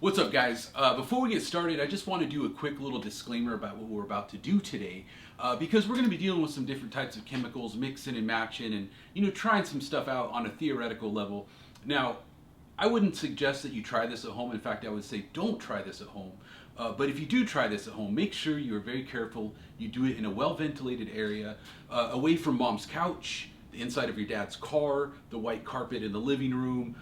What's up, guys? Before we get started, I just want to do a quick little disclaimer about what we're about to do today, because we're going to be dealing with some different types of chemicals, mixing and matching, and trying some stuff out on a theoretical level. Now, I wouldn't suggest that you try this at home. In fact, I would say don't try this at home. But if you do try this at home, make sure you are very careful. You do it in a well-ventilated area, away from mom's couch, the inside of your dad's car, the white carpet in the living room,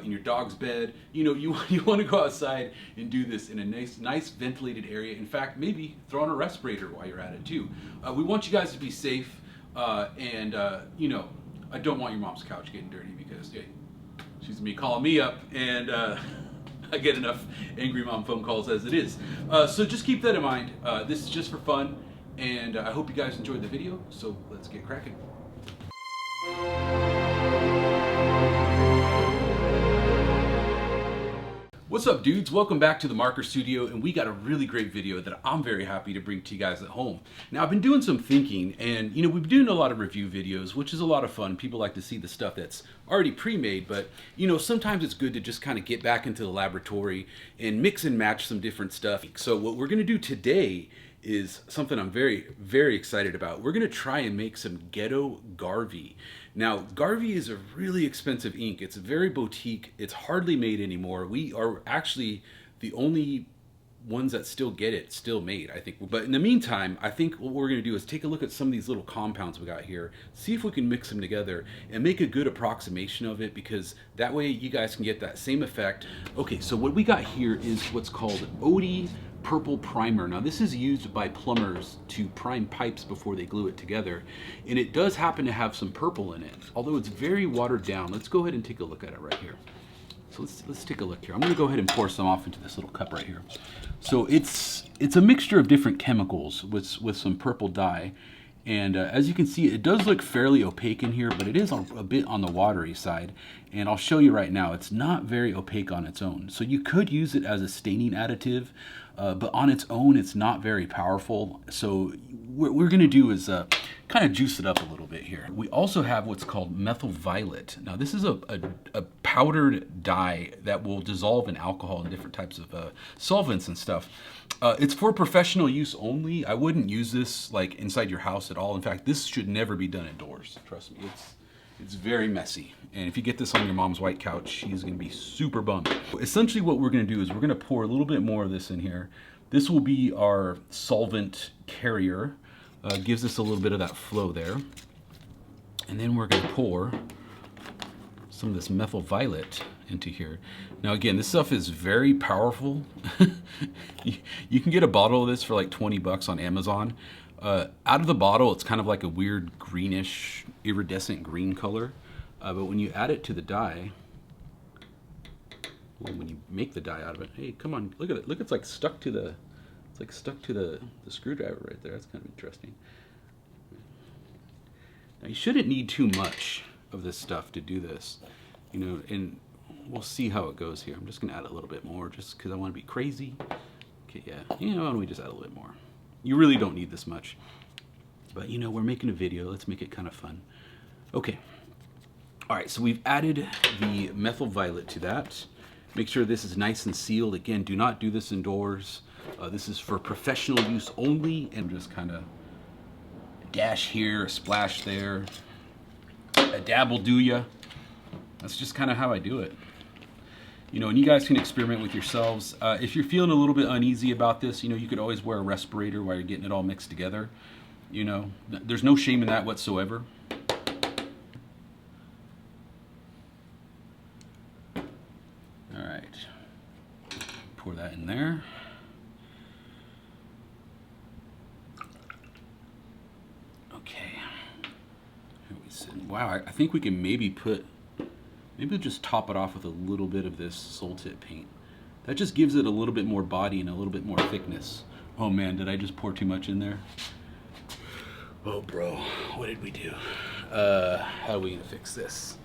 in your dog's bed. You want to go outside and do this in a nice ventilated area. In fact, maybe throw on a respirator while you're at it too. We want you guys to be safe, and I don't want your mom's couch getting dirty because she's gonna be calling me up, and I get enough angry mom phone calls as it is. So just keep that in mind. This is just for fun, and I hope you guys enjoyed the video. So let's get cracking. What's up, dudes? Welcome back to the Marker Studio, and we got a really great video that I'm very happy to bring to you guys at home. Now, I've been doing some thinking, and we've been doing a lot of review videos, which is a lot of fun. People like to see the stuff that's already pre-made, but sometimes it's good to just kind of get back into the laboratory and mix and match some different stuff. So what we're going to do today is something I'm very, very excited about. We're going to try and make some Ghetto Garvey. Now, Garvey is a really expensive ink. It's very boutique. It's hardly made anymore. We are actually the only ones that still get it still made, I think. But in the meantime, I think what we're going to do is take a look at some of these little compounds we got here, see if we can mix them together and make a good approximation of it, because that way you guys can get that same effect. Okay, so what we got here is what's called OD purple primer. Now, this is used by plumbers to prime pipes before they glue it together, and it does happen to have some purple in it, although it's very watered down. Let's go ahead and take a look at it right here. So let's take a look here. I'm going to go ahead and pour some off into this little cup right here. So it's a mixture of different chemicals with some purple dye, and as you can see, it does look fairly opaque in here, but it is a bit on the watery side, and I'll show you right now. It's not very opaque on its own, so you could use it as a staining additive, but on its own, it's not very powerful. So what we're going to do is kind of juice it up a little bit here. We also have what's called Methyl Violet. Now, this is a powdered dye that will dissolve in alcohol and different types of solvents and stuff. It's for professional use only. I wouldn't use this like inside your house at all. In fact, this should never be done indoors. Trust me, it's very messy. And if you get this on your mom's white couch, she's gonna be super bummed. Essentially what we're gonna do is we're gonna pour a little bit more of this in here. This will be our solvent carrier. Gives us a little bit of that flow there. And then we're gonna pour some of this Methyl Violet into here. Now again, this stuff is very powerful. You can get a bottle of this for like 20 bucks on Amazon. Out of the bottle, it's kind of like a weird greenish, iridescent green color. But when you add it to the dye, well, when you make the dye out of it, hey, come on, look at it. Look, it's like stuck to the screwdriver right there. That's kind of interesting. Now, you shouldn't need too much of this stuff to do this, and we'll see how it goes here. I'm just gonna add a little bit more just because I want to be crazy. Okay, yeah, why don't we just add a little bit more? You really don't need this much, but we're making a video. Let's make it kind of fun. Okay. All right, so we've added the Methyl Violet to that. Make sure this is nice and sealed. Again, do not do this indoors. This is for professional use only, and just kind of dash here, a splash there, a dab will do ya. That's just kind of how I do it. And you guys can experiment with yourselves. If you're feeling a little bit uneasy about this, you could always wear a respirator while you're getting it all mixed together. There's no shame in that whatsoever. All right, pour that in there. Okay, here we sit. Wow, I think we can maybe we'll just top it off with a little bit of this Soul Tip paint. That just gives it a little bit more body and a little bit more thickness. Oh man, did I just pour too much in there? Oh bro, what did we do? How are we gonna fix this?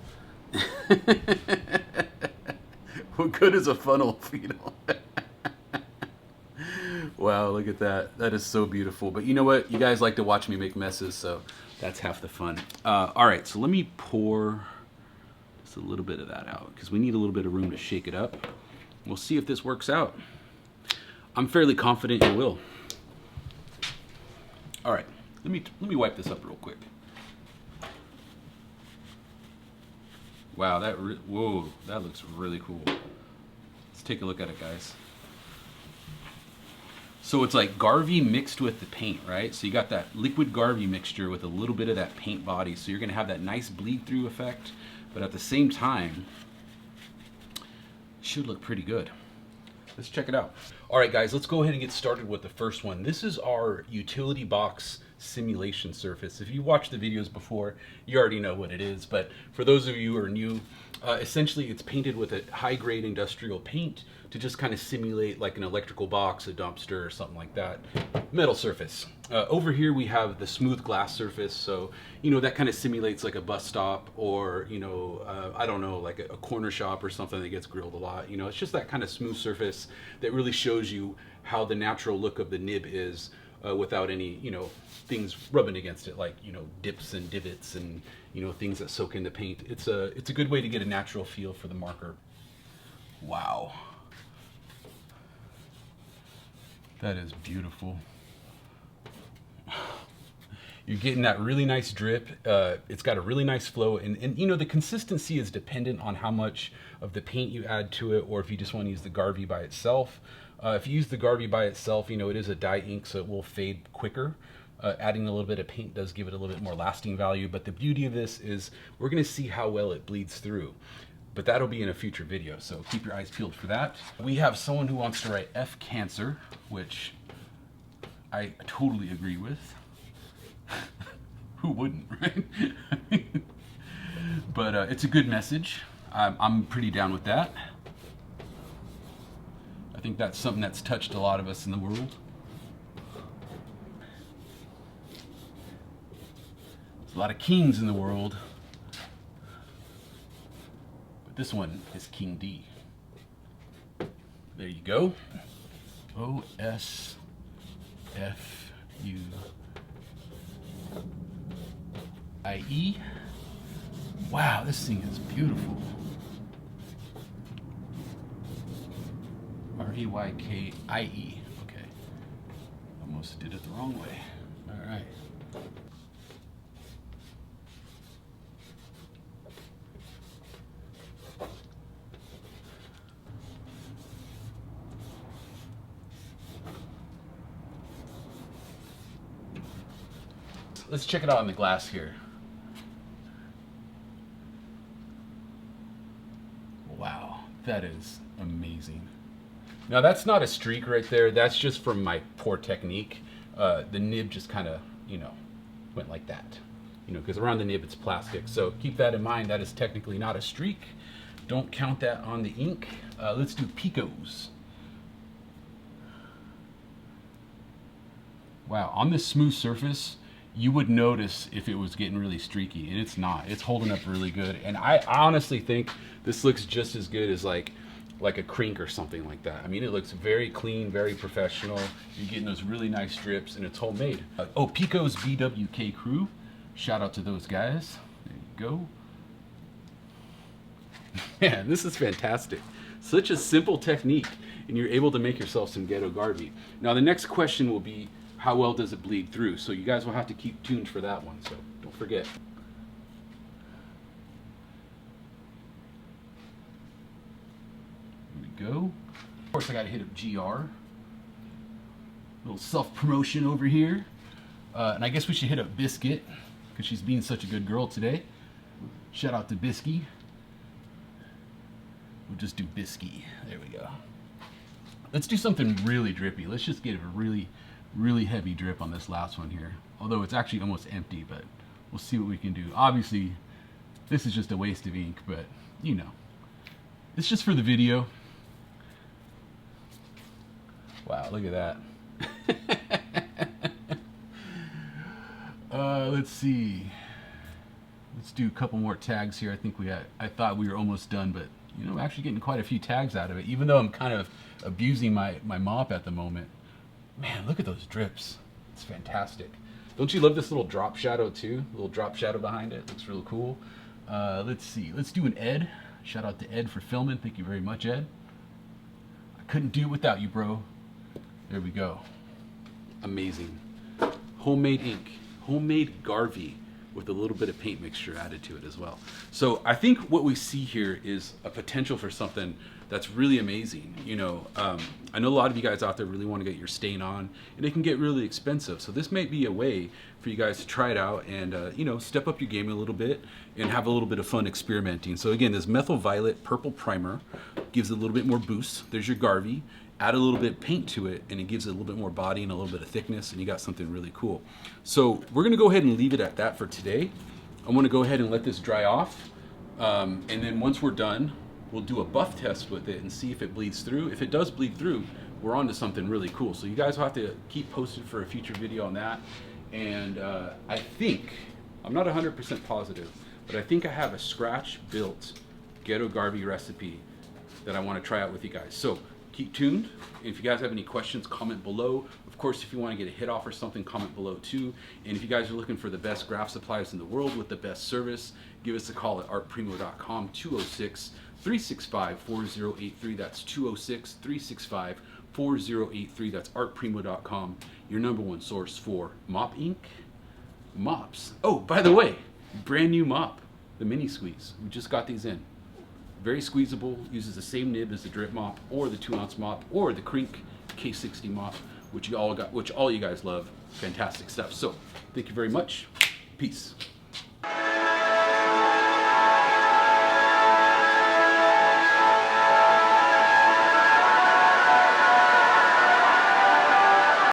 What good is a funnel if you don't? Wow, look at that. That is so beautiful. But you know what? You guys like to watch me make messes, so that's half the fun. All right, so let me pour just a little bit of that out because we need a little bit of room to shake it up. We'll see if this works out. I'm fairly confident it will. All right, let me wipe this up real quick. Wow, whoa, that looks really cool. Let's take a look at it, guys. So it's like Garvey mixed with the paint, right? So you got that liquid Garvey mixture with a little bit of that paint body. So you're gonna have that nice bleed through effect, but at the same time, it should look pretty good. Let's check it out. All right, guys, let's go ahead and get started with the first one. This is our utility box simulation surface. If you watched the videos before, you already know what it is, but for those of you who are new, essentially it's painted with a high-grade industrial paint to just kind of simulate like an electrical box, a dumpster, or something like that. Metal surface. Over here we have the smooth glass surface, so you know that kind of simulates like a bus stop, or you know, I don't know, like a corner shop or something that gets grilled a lot. You know, it's just that kind of smooth surface that really shows you how the natural look of the nib is without any, you know, things rubbing against it, like, you know, dips and divots and, you know, things that soak in the paint. It's a good way to get a natural feel for the marker. Wow. That is beautiful. You're getting that really nice drip. It's got a really nice flow, and you know, the consistency is dependent on how much of the paint you add to it, or if you just want to use the Garvey by itself. If you use the Garvey by itself, you know, it is a dye ink, so it will fade quicker. Adding a little bit of paint does give it a little bit more lasting value, but the beauty of this is we're gonna see how well it bleeds through. But that'll be in a future video, so keep your eyes peeled for that. We have someone who wants to write F cancer, which I totally agree with. Who wouldn't, right? But it's a good message. I'm pretty down with that. I think that's something that's touched a lot of us in the world. There's a lot of kings in the world, but this one is King D. There you go. O-S-F-U-I-E. Wow, this thing is beautiful. R-A-Y-K-I-E. Okay. Almost did it the wrong way. All right. Let's check it out on the glass here. Wow, that is amazing. Now that's not a streak right there. That's just from my poor technique. The nib just kind of, you know, went like that. You know, because around the nib it's plastic. So keep that in mind. That is technically not a streak. Don't count that on the ink. Let's do Picots. Wow, on this smooth surface, you would notice if it was getting really streaky, and it's not. It's holding up really good, and I honestly think this looks just as good as like a crink or something like that. I mean, it looks very clean, very professional. You're getting those really nice drips, and it's homemade. Oh, Picots BWK crew, shout out to those guys. There you go. Man, this is fantastic. Such a simple technique, and you're able to make yourself some Ghetto Garvey. Now the next question will be, how well does it bleed through? So you guys will have to keep tuned for that one, so don't forget. Here we go. Of course, I gotta hit up GR. Little self-promotion over here. And I guess we should hit up Biscuit, because she's being such a good girl today. Shout out to Bisky. We'll just do Bisky. There we go. Let's do something really drippy. Let's just get a really heavy drip on this last one here. Although it's actually almost empty, but we'll see what we can do. Obviously, this is just a waste of ink, but you know, it's just for the video. Wow, look at that. Let's see. Let's do a couple more tags here. I thought we were almost done, but you know, I'm actually getting quite a few tags out of it, even though I'm kind of abusing my mop at the moment. Man, look at those drips. It's fantastic. Don't you love this little drop shadow too? A little drop shadow behind it. Looks real cool. Let's see. Let's do an Ed. Shout out to Ed for filming. Thank you very much, Ed. I couldn't do it without you, bro. There we go. Amazing. Homemade ink. Homemade Garvey with a little bit of paint mixture added to it as well. So I think what we see here is a potential for something that's really amazing. You know, I know a lot of you guys out there really want to get your stain on, and it can get really expensive. So this might be a way for you guys to try it out and, you know, step up your game a little bit and have a little bit of fun experimenting. So again, this Methyl Violet purple primer gives it a little bit more boost. There's your Garvey. Add a little bit of paint to it, and it gives it a little bit more body and a little bit of thickness, and you got something really cool. So we're gonna go ahead and leave it at that for today. I wanna go ahead and let this dry off, and then once we're done, we'll do a buff test with it and see if it bleeds through. If it does bleed through, we're on to something really cool. So you guys will have to keep posted for a future video on that. And I think, I'm not 100% positive, but I think I have a scratch-built Ghetto Garvey recipe that I wanna try out with you guys. So keep tuned. If you guys have any questions, comment below. Of course, if you want to get a hit off or something, comment below too. And if you guys are looking for the best graph supplies in the world with the best service, give us a call at artprimo.com, 206-365-4083. That's 206-365-4083. That's artprimo.com, your #1 source for mop ink, mops. Oh, by the way, brand new mop, the mini squeeze. We just got these in. Very squeezable, uses the same nib as the drip mop or the 2-ounce mop or the Crink K60 mop, which all you guys love. Fantastic stuff. So thank you very much. Peace.